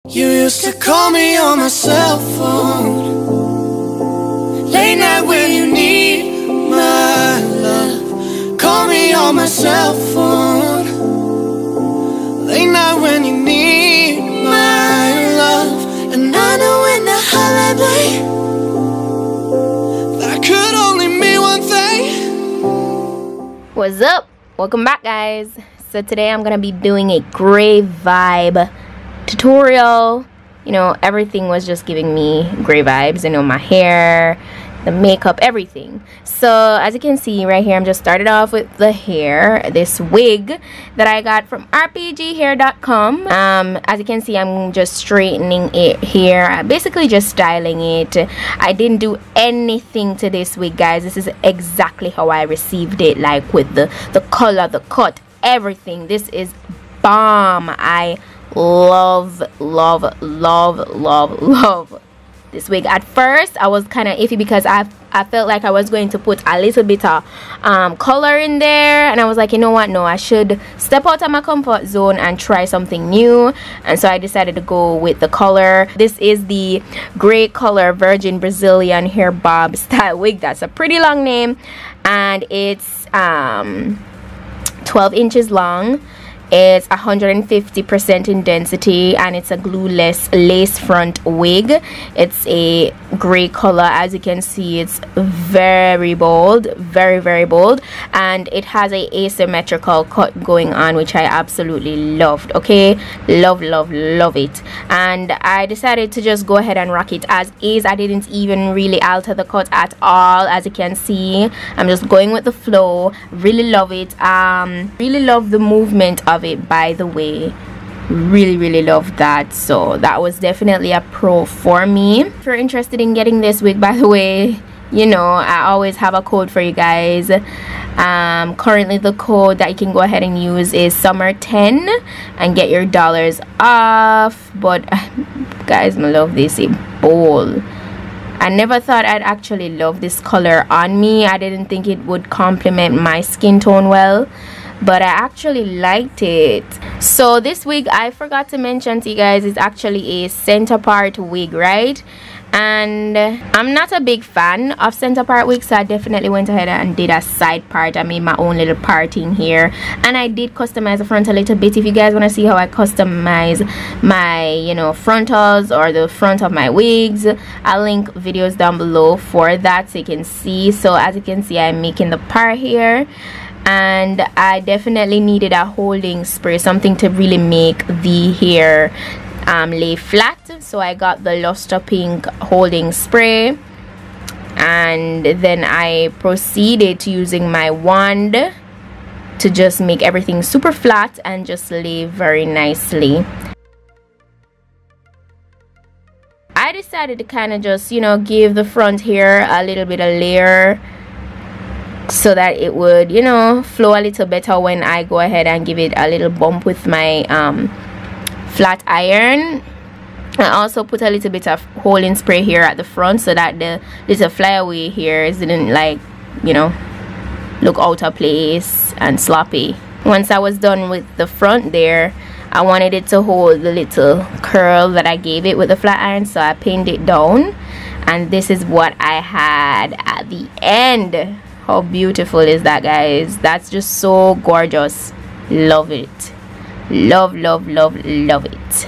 You used to call me on my cell phone, late night when you need my love. Call me on my cell phone, late night when you need my love. And I know when the hell I play, that could only mean one thing. What's up? Welcome back, guys. So today I'm gonna be doing a gray vibe tutorial. You know, everything was just giving me gray vibes, you know, my hair, the makeup, everything. So as you can see right here, I'm just started off with the hair, this wig that I got from rpghair.com. As you can see, I'm just straightening it here, basically just styling it. I didn't do anything to this wig, guys. This is exactly how I received it, like with the color, the cut, everything. This is bomb. I love this wig. At first I was kind of iffy because I felt like I was going to put a little bit of color in there, and I was like, you know what, no, I should step out of my comfort zone and try something new. And so I decided to go with the color. This is the gray color Virgin Brazilian hair bob style wig. That's a pretty long name, and it's 12 inches long. It's 150% in density, and it's a glueless lace front wig. It's a gray color. As you can see, it's very bold, very bold, and it has a asymmetrical cut going on, which I absolutely loved. Okay, love it. And I decided to just go ahead and rock it as is. I didn't even really alter the cut at all. As you can see, I'm just going with the flow. Really love it. Really love the movement of it, by the way. Really love that. So that was definitely a pro for me. If you're interested in getting this wig, by the way, you know, I always have a code for you guys. Currently the code that you can go ahead and use is summer10 and get your dollars off. But guys, I love this bowl. I never thought I'd actually love this color on me. I didn't think it would complement my skin tone well, but I actually liked it. So this wig, I forgot to mention to you guys, is actually a center part wig, right? And I'm not a big fan of center part wigs, so I definitely went ahead and did a side part. I made my own little parting here, and I did customize the front a little bit. If you guys want to see how I customize my, you know, frontals or the front of my wigs, I'll link videos down below for that so you can see. So as you can see, I'm making the part here, and I definitely needed a holding spray, something to really make the hair lay flat. So I got the Luster Pink holding spray, and then I proceeded to using my wand to just make everything super flat and just lay very nicely. I decided to kind of just, you know, give the front hair a little bit of layer so that it would, you know, flow a little better when I go ahead and give it a little bump with my flat iron. I also put a little bit of holding spray here at the front so that the little flyaway hairs didn't, like, you know, look out of place and sloppy. Once I was done with the front there, I wanted it to hold the little curl that I gave it with the flat iron, so I pinned it down, and this is what I had at the end. How beautiful is that, guys? That's just so gorgeous. Love it. Love it.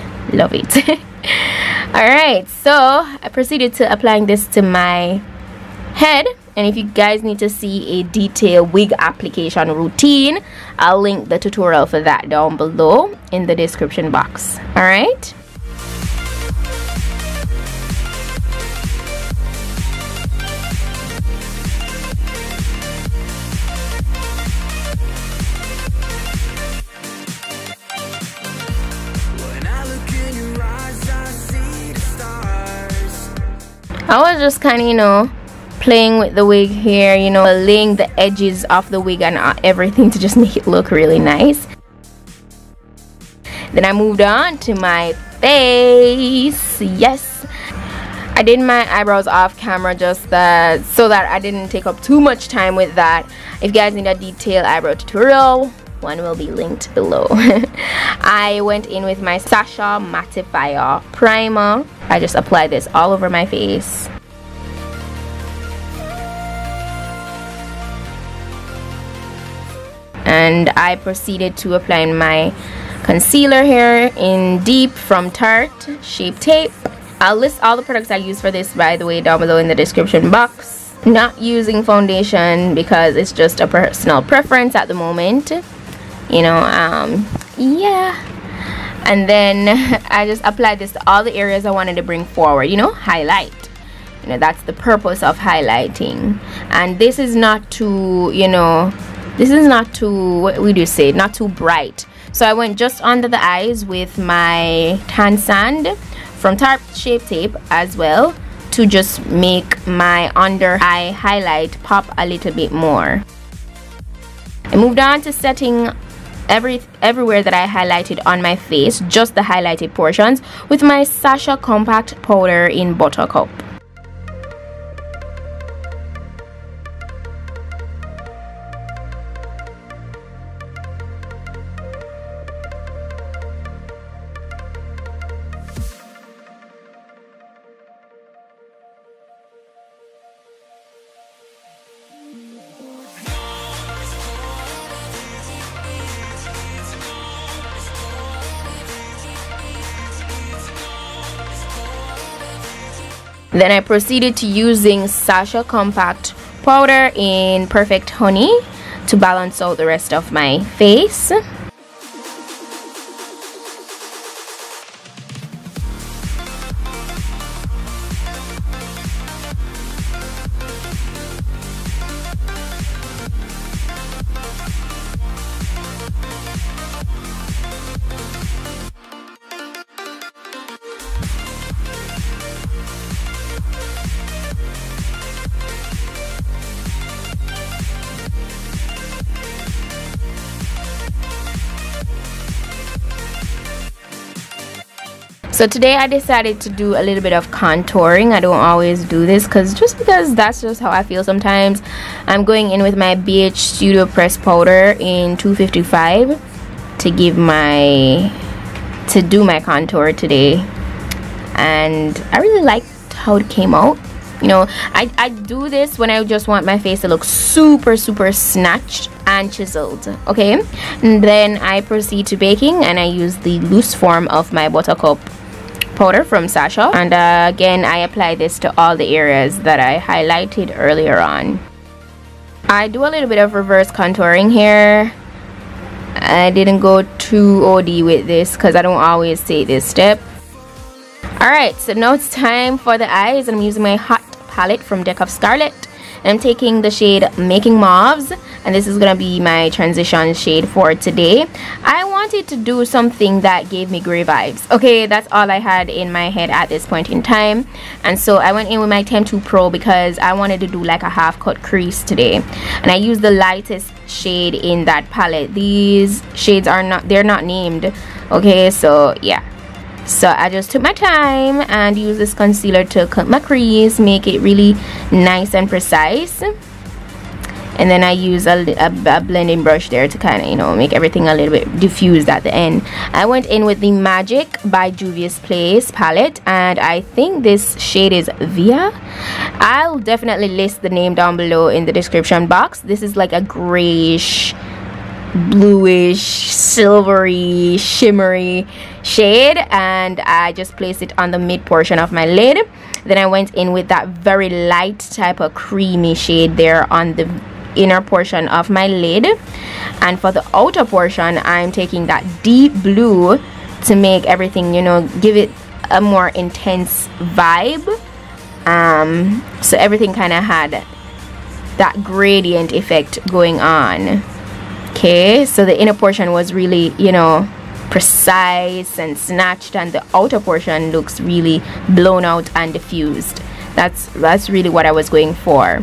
Alright, so I proceeded to applying this to my head, and if you guys need to see a detailed wig application routine, I'll link the tutorial for that down below in the description box. Alright, I was just kind of, you know, playing with the wig here, you know, laying the edges of the wig and everything to just make it look really nice. Then I moved on to my face. Yes, I did my eyebrows off camera just so that I didn't take up too much time with that. If you guys need a detailed eyebrow tutorial, one will be linked below. I went in with my Sacha mattifier primer. I just applied this all over my face. And I proceeded to apply my concealer here in Deep from Tarte Shape Tape. I'll list all the products I use for this, by the way, down below in the description box. Not using foundation because it's just a personal preference at the moment, you know. Yeah. And then I just applied this to all the areas I wanted to bring forward, you know, highlight. You know, that's the purpose of highlighting. And this is not too, you know, this is not too, what would you say, not too bright. So I went just under the eyes with my tan sand from Tarte Shape Tape as well, to just make my under eye highlight pop a little bit more. I moved on to setting everywhere that I highlighted on my face, just the highlighted portions, with my Sacha compact powder in Buttercup. Then I proceeded to using Sacha compact powder in Perfect Honey to balance out the rest of my face. So today I decided to do a little bit of contouring. I don't always do this because that's just how I feel sometimes. I'm going in with my BH StudioPressed powder in 255 to do my contour today, and I really liked how it came out. You know, I do this when I just want my face to look super snatched and chiseled. Okay, and then I proceed to baking, and I use the loose form of my Buttercup powder from Sacha, and again I apply this to all the areas that I highlighted earlier on. I do a little bit of reverse contouring here. I didn't go too OD with this because I don't always take this step. Alright, so now it's time for the eyes. I'm using my hot palette from Deck of Scarlet. I'm taking the shade Making Mauves, and this is gonna be my transition shade for today. I wanted to do something that gave me gray vibes. Okay, that's all I had in my head at this point in time, and so I went in with my Tem 2 Pro because I wanted to do like a half cut crease today, and I used the lightest shade in that palette. These shades are not named. Okay, so yeah. So I just took my time and used this concealer to cut my crease, make it really nice and precise. And then I use a blending brush there to kind of, you know, make everything a little bit diffused at the end. I went in with the Magic by Juvia's Place palette, and I think this shade is Via. I'll definitely list the name down below in the description box. This is like a grayish, bluish, silvery, shimmery shade, and I just placed it on the mid portion of my lid. Then I went in with that very light type of creamy shade there on the inner portion of my lid, and for the outer portion I'm taking that deep blue to make everything, you know, give it a more intense vibe. So everything kind of had that gradient effect going on. Okay, so the inner portion was really, you know, precise and snatched, and the outer portion looks really blown out and diffused. That's really what I was going for.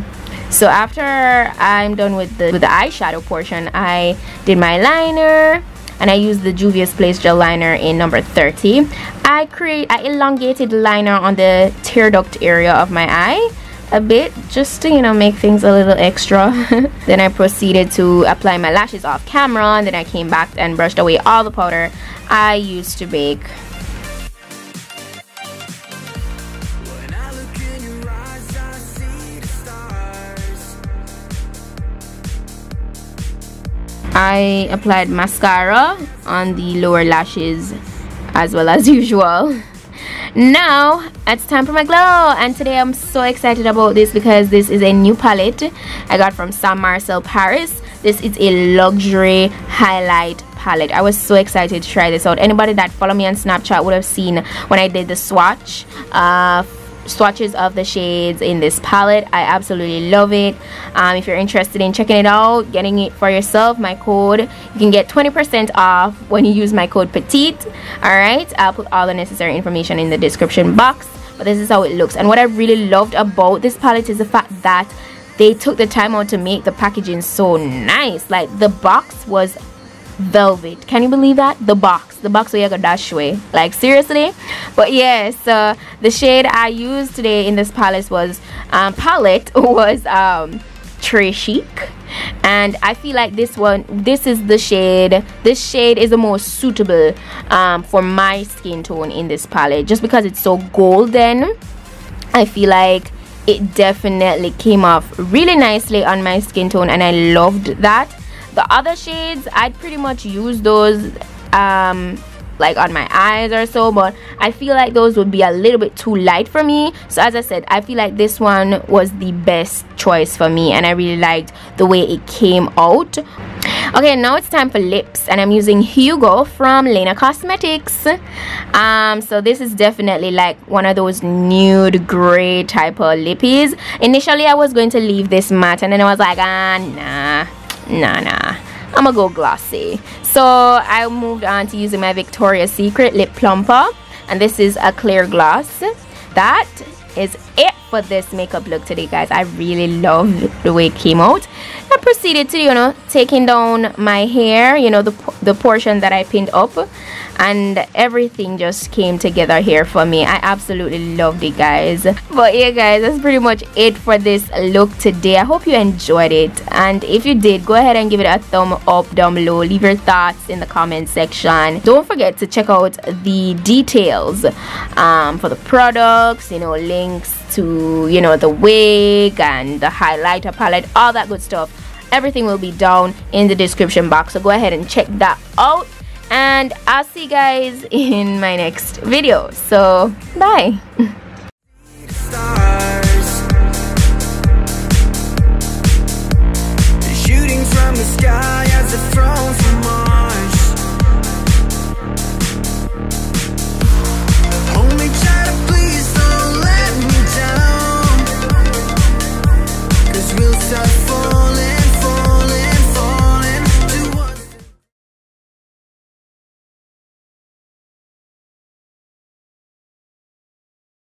So after I'm done with the eyeshadow portion, I did my liner, and I used the Juvia's Place gel liner in number 30. I elongated the liner on the tear duct area of my eye a bit just to, you know, make things a little extra. Then I proceeded to apply my lashes off camera, and then I came back and brushed away all the powder I used to bake. I applied mascara on the lower lashes as well as usual. Now it's time for my glow, and today I'm so excited about this because this is a new palette I got from Marcel Paris. This is a luxury highlight palette. I was so excited to try this out. Anybody that follow me on Snapchat would have seen when I did the swatches of the shades in this palette. I absolutely love it. If you're interested in checking it out, getting it for yourself, my code, you can get 20% off when you use my code PETITE. Alright, I'll put all the necessary information in the description box, but this is how it looks. And what I really loved about this palette is the fact that they took the time out to make the packaging so nice. Like, the box was velvet. Can you believe that? The box where you got dash away, like, seriously. But yes, the shade I used today in this palette was Chic, and I feel like this is the shade. This shade is the most suitable for my skin tone in this palette, just because it's so golden. I feel like it definitely came off really nicely on my skin tone, and I loved that. The other shades, I'd pretty much use those like on my eyes or so, but I feel like those would be a little bit too light for me. So as I said, I feel like this one was the best choice for me, and I really liked the way it came out. Okay, now it's time for lips, and I'm using Hugo from Lena Cosmetics. So this is definitely like one of those nude gray type of lippies. Initially I was going to leave this matte, and then I was like, nah, I'm gonna go glossy. So I moved on to using my Victoria's Secret lip plumper, and this is a clear gloss. That is it for this makeup look today, guys. I really love the way it came out. I proceeded to, you know, taking down my hair, you know, the portion that I pinned up, and everything just came together here for me. I absolutely loved it, guys. But yeah, guys, that's pretty much it for this look today. I hope you enjoyed it, and if you did, go ahead and give it a thumb up down below. Leave your thoughts in the comment section. Don't forget to check out the details for the products, you know, links to, you know, the wig and the highlighter palette, all that good stuff. Everything will be down in the description box, so go ahead and check that out, and I'll see you guys in my next video. So bye. Shooting from the sky as a throne.